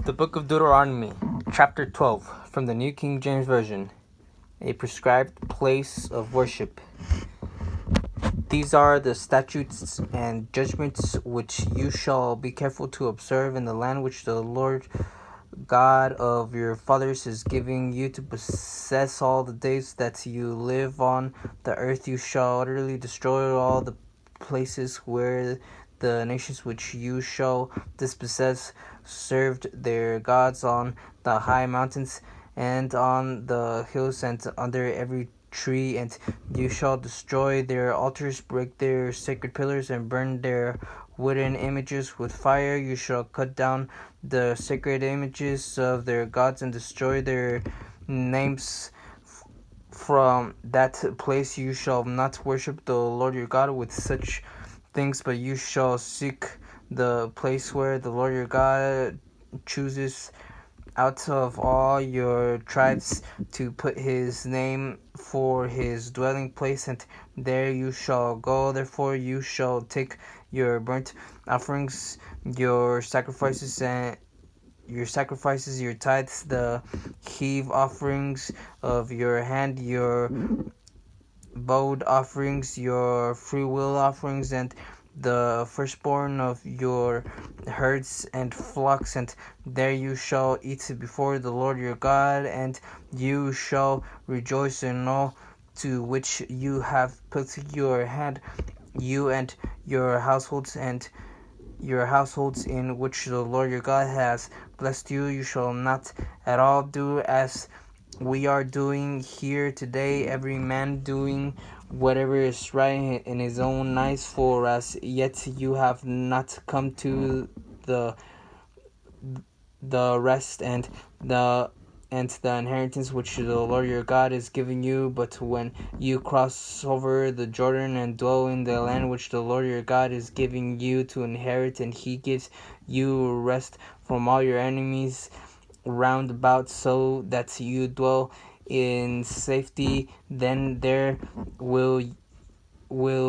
The Book of Deuteronomy, chapter 12, from the New King James Version, a prescribed place of worship. These are the statutes and judgments which you shall be careful to observe in the land which the Lord God of your fathers is giving you to possess all the days that you live on the earth. You shall utterly destroy all the places where the nations which you shall dispossess served their gods on the high mountains and on the hills and under every tree, and you shall destroy their altars, break their sacred pillars, and burn their wooden images with fire. You shall cut down the sacred images of their gods and destroy their names from that place. You shall not worship the Lord your God with such things, but you shall seek the place where the Lord your God chooses out of all your tribes to put his name for his dwelling place, and there you shall go. Therefore you shall take your burnt offerings, your sacrifices, your tithes, the heave offerings of your hand, your votive offerings, your free will offerings, and the firstborn of your herds and flocks, and there you shall eat before the Lord your God, and you shall rejoice in all to which you have put your hand, you and your households in which the Lord your God has blessed you. You shall not at all do as we are doing here today, every man doing whatever is right in his own eyes, for as yet you have not come to the rest and the inheritance which the Lord your God is giving you. But when you cross over the Jordan and dwell in the land which the Lord your God is giving you to inherit, and he gives you rest from all your enemies round about, so that you dwell in safety, then there will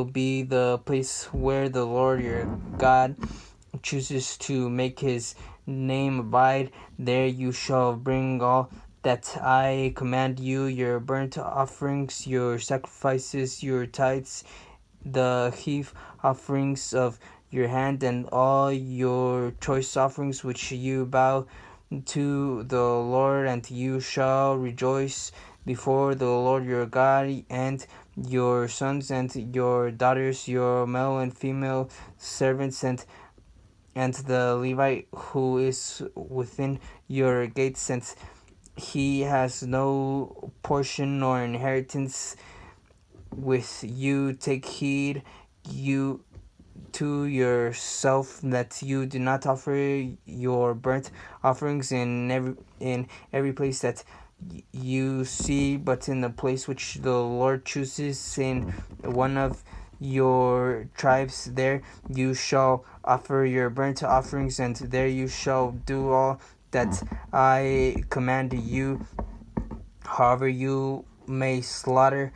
be the place where the Lord your God chooses to make his name abide. There you shall bring all that I command you, your burnt offerings, your sacrifices, your tithes, the heave offerings of your hand, and all your choice offerings which you bow to the Lord, and you shall rejoice before the Lord your God, and your sons and your daughters, your male and female servants, and the Levite who is within your gates, since he has no portion nor inheritance with you. Take heed you to yourself that you do not offer your burnt offerings in every place that you see, but in the place which the Lord chooses in one of your tribes. There you shall offer your burnt offerings, and there you shall do all that I command you. However, you may slaughter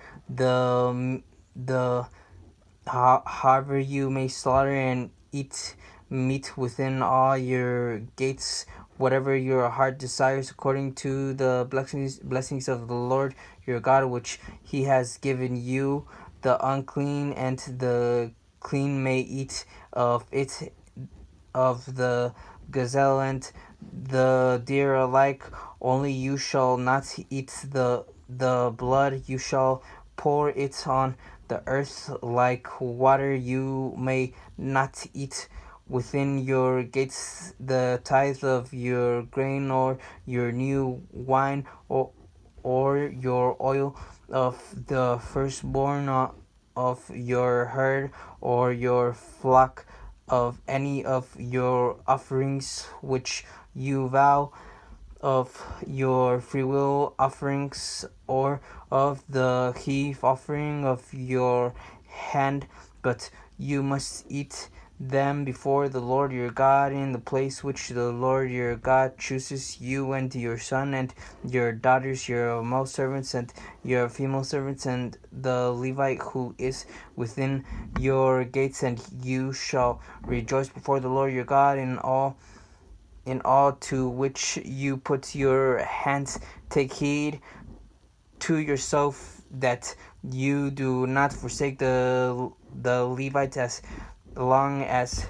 however you may slaughter and eat meat within all your gates, whatever your heart desires, according to the blessings of the Lord your God, which he has given you. The unclean and the clean may eat of it, of the gazelle and the deer alike. Only you shall not eat the blood. You shall pour it on the earth like water. You may not eat within your gates the tithe of your grain, or your new wine, or your oil, of the firstborn of your herd or your flock, of any of your offerings which you vow, of your freewill offerings, or of the heave offering of your hand, but you must eat them before the Lord your God in the place which the Lord your God chooses, you and your son and your daughters, your male servants and your female servants, and the Levite who is within your gates. And you shall rejoice before the Lord your God in in all to which you put your hands, take heed to yourself that you do not forsake the Levites as long as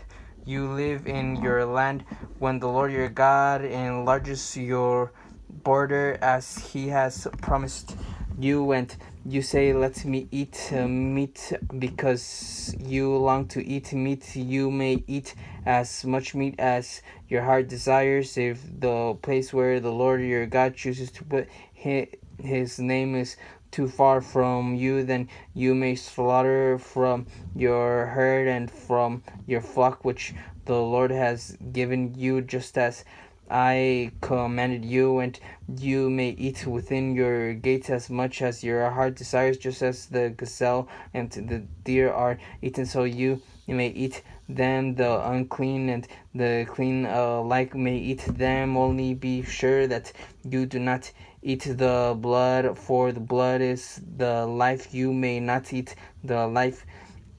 you live in your land, when the Lord your God enlarges your border as he has promised you, and you say, let me eat meat, because you long to eat meat. You may eat as much meat as your heart desires. If the place where the Lord your God chooses to put his name is too far from you, then you may slaughter from your herd and from your flock which the Lord has given you, just as I commanded you, and you may eat within your gates as much as your heart desires, just as the gazelle and the deer are eaten, so you may eat them. The unclean and the clean alike may eat them. Only be sure that you do not eat the blood, for the blood is the life. You may not eat the life.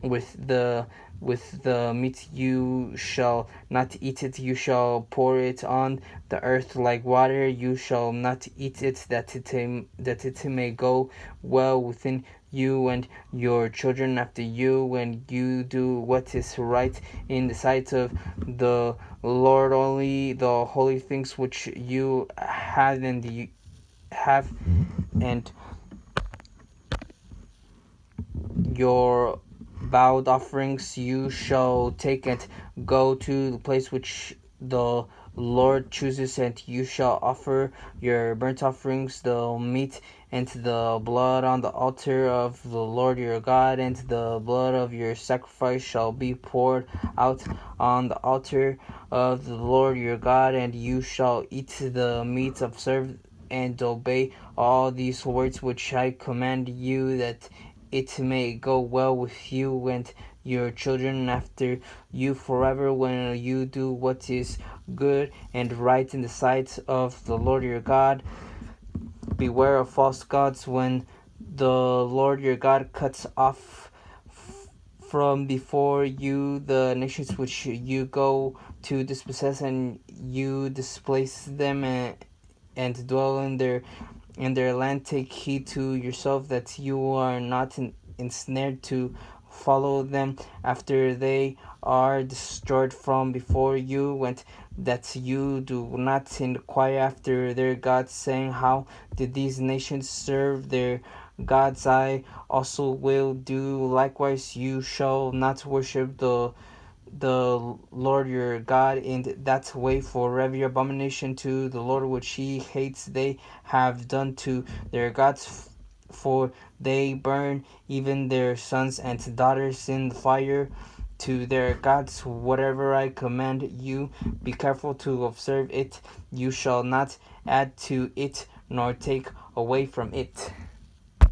With the meat you shall not eat it. You shall pour it on the earth like water. You shall not eat it, that it may go well within you and your children after you, when you do what is right in the sight of the Lord. Only the holy things which you have and your vowed offerings you shall take, and go to the place which the Lord chooses, and you shall offer your burnt offerings, the meat and the blood on the altar of the Lord your God, and the blood of your sacrifice shall be poured out on the altar of the Lord your God, and you shall eat the meat, observe and obey all these words which I command you, that it may go well with you and your children after you forever, when you do what is good and right in the sight of the Lord your God. Beware of false gods. When the Lord your God cuts off from before you the nations which you go to dispossess, and you displace them and dwell in their land, take heed to yourself that you are not ensnared to follow them after they are destroyed from before you, and that you do not inquire after their gods, saying, how did these nations serve their gods? I also will do likewise. You shall not worship the Lord your God in that way, for every abomination to the Lord which he hates they have done to their gods, for they burn even their sons and daughters in the fire to their gods. Whatever I command you, be careful to observe it. You shall not add to it nor take away from it.